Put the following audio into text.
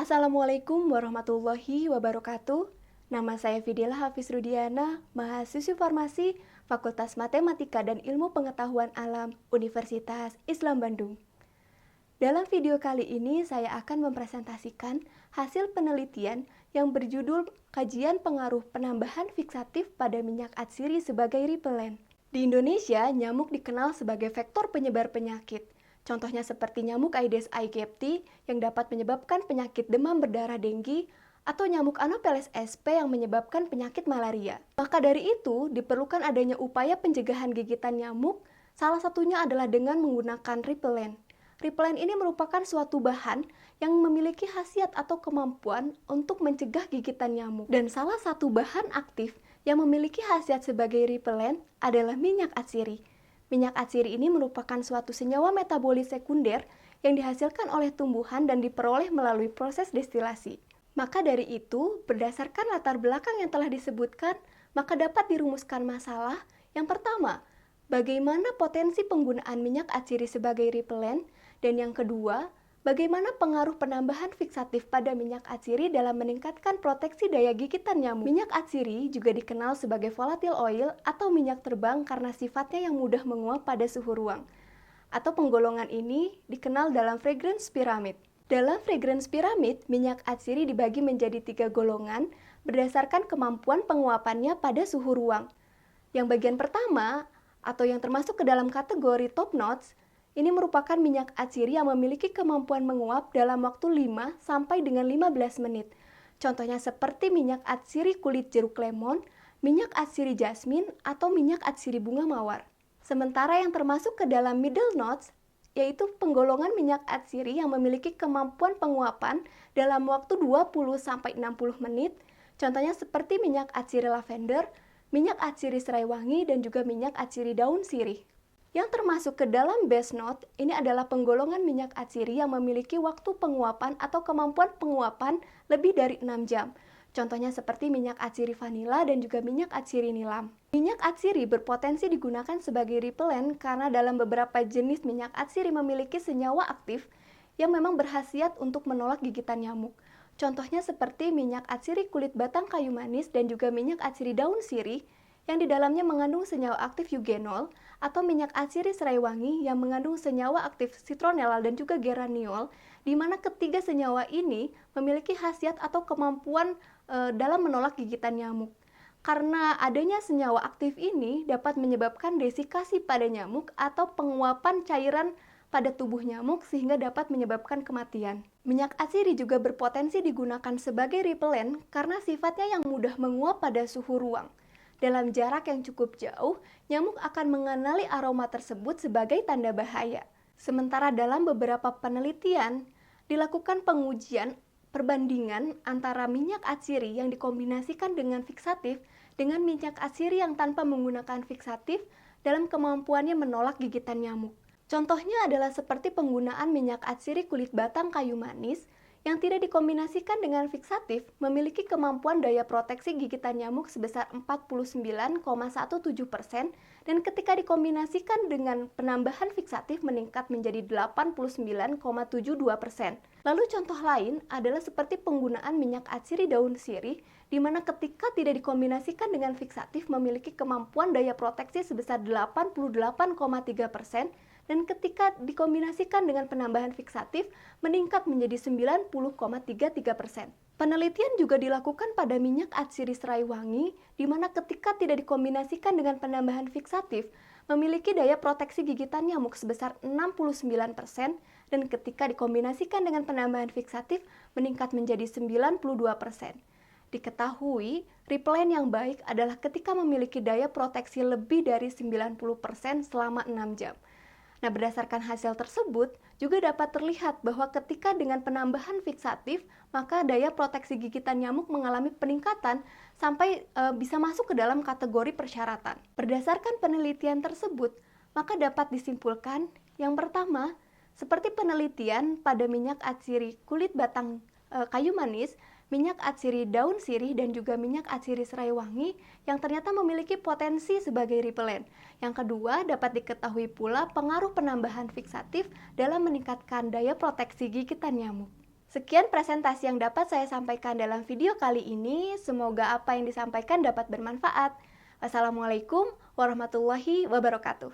Assalamualaikum warahmatullahi wabarakatuh. Nama saya Fidela Hafiz Rudiana, mahasiswi farmasi Fakultas Matematika dan Ilmu Pengetahuan Alam Universitas Islam Bandung. Dalam video kali ini saya akan mempresentasikan hasil penelitian yang berjudul Kajian Pengaruh Penambahan Fiksatif pada Minyak Atsiri sebagai Repellent. Di Indonesia, nyamuk dikenal sebagai vektor penyebar penyakit. Contohnya seperti nyamuk Aedes aegypti yang dapat menyebabkan penyakit demam berdarah denggi atau nyamuk Anopheles sp yang menyebabkan penyakit malaria. Maka dari itu, diperlukan adanya upaya pencegahan gigitan nyamuk, salah satunya adalah dengan menggunakan repellent. Repellent ini merupakan suatu bahan yang memiliki khasiat atau kemampuan untuk mencegah gigitan nyamuk. Dan salah satu bahan aktif yang memiliki khasiat sebagai repellent adalah minyak atsiri. Minyak atsiri ini merupakan suatu senyawa metabolis sekunder yang dihasilkan oleh tumbuhan dan diperoleh melalui proses destilasi. Maka dari itu, berdasarkan latar belakang yang telah disebutkan, maka dapat dirumuskan masalah. Yang pertama, bagaimana potensi penggunaan minyak atsiri sebagai repellent, dan yang kedua, bagaimana pengaruh penambahan fiksatif pada minyak atsiri dalam meningkatkan proteksi daya gigitan nyamuk. Minyak atsiri juga dikenal sebagai volatile oil atau minyak terbang karena sifatnya yang mudah menguap pada suhu ruang. Atau penggolongan ini dikenal dalam fragrance pyramid. Dalam fragrance pyramid, minyak atsiri dibagi menjadi 3 golongan berdasarkan kemampuan penguapannya pada suhu ruang. Yang bagian pertama, atau yang termasuk ke dalam kategori top notch, ini merupakan minyak atsiri yang memiliki kemampuan menguap dalam waktu 5 sampai dengan 15 menit. Contohnya seperti minyak atsiri kulit jeruk lemon, minyak atsiri jasmin, atau minyak atsiri bunga mawar. Sementara yang termasuk ke dalam middle notch, yaitu penggolongan minyak atsiri yang memiliki kemampuan penguapan dalam waktu 20 sampai 60 menit. Contohnya seperti minyak atsiri lavender, minyak atsiri serai wangi, dan juga minyak atsiri daun sirih. Yang termasuk ke dalam base note, ini adalah penggolongan minyak atsiri yang memiliki waktu penguapan atau kemampuan penguapan lebih dari 6 jam. Contohnya seperti minyak atsiri vanila dan juga minyak atsiri nilam. Minyak atsiri berpotensi digunakan sebagai repellent karena dalam beberapa jenis minyak atsiri memiliki senyawa aktif yang memang berkhasiat untuk menolak gigitan nyamuk. Contohnya seperti minyak atsiri kulit batang kayu manis dan juga minyak atsiri daun sirih yang di dalamnya mengandung senyawa aktif eugenol, atau minyak atsiri serai wangi yang mengandung senyawa aktif citronellal dan juga geraniol, di mana ketiga senyawa ini memiliki khasiat atau kemampuan dalam menolak gigitan nyamuk. Karena adanya senyawa aktif ini dapat menyebabkan desikasi pada nyamuk atau penguapan cairan pada tubuh nyamuk sehingga dapat menyebabkan kematian. Minyak atsiri juga berpotensi digunakan sebagai repellent karena sifatnya yang mudah menguap pada suhu ruang. Dalam jarak yang cukup jauh, nyamuk akan mengenali aroma tersebut sebagai tanda bahaya. Sementara dalam beberapa penelitian, dilakukan pengujian perbandingan antara minyak atsiri yang dikombinasikan dengan fiksatif dengan minyak atsiri yang tanpa menggunakan fiksatif dalam kemampuannya menolak gigitan nyamuk. Contohnya adalah seperti penggunaan minyak atsiri kulit batang kayu manis yang tidak dikombinasikan dengan fiksatif memiliki kemampuan daya proteksi gigitan nyamuk sebesar 49,17% dan ketika dikombinasikan dengan penambahan fiksatif meningkat menjadi 89,72%. Lalu contoh lain adalah seperti penggunaan minyak atsiri daun sirih di mana ketika tidak dikombinasikan dengan fiksatif memiliki kemampuan daya proteksi sebesar 88,3% dan ketika dikombinasikan dengan penambahan fiksatif meningkat menjadi 90,33%. Penelitian juga dilakukan pada minyak atsiri serai wangi di mana ketika tidak dikombinasikan dengan penambahan fiksatif memiliki daya proteksi gigitan nyamuk sebesar 69% dan ketika dikombinasikan dengan penambahan fiksatif meningkat menjadi 92%. Diketahui, repellent yang baik adalah ketika memiliki daya proteksi lebih dari 90% selama 6 jam. Nah, berdasarkan hasil tersebut, juga dapat terlihat bahwa ketika dengan penambahan fiksatif, maka daya proteksi gigitan nyamuk mengalami peningkatan sampai bisa masuk ke dalam kategori persyaratan. Berdasarkan penelitian tersebut, maka dapat disimpulkan yang pertama, seperti penelitian pada minyak atsiri kulit batang kayu manis, minyak atsiri daun sirih, dan juga minyak atsiri serai wangi yang ternyata memiliki potensi sebagai repellent. Yang kedua, dapat diketahui pula pengaruh penambahan fiksatif dalam meningkatkan daya proteksi gigitan nyamuk. Sekian presentasi yang dapat saya sampaikan dalam video kali ini. Semoga apa yang disampaikan dapat bermanfaat. Wassalamualaikum warahmatullahi wabarakatuh.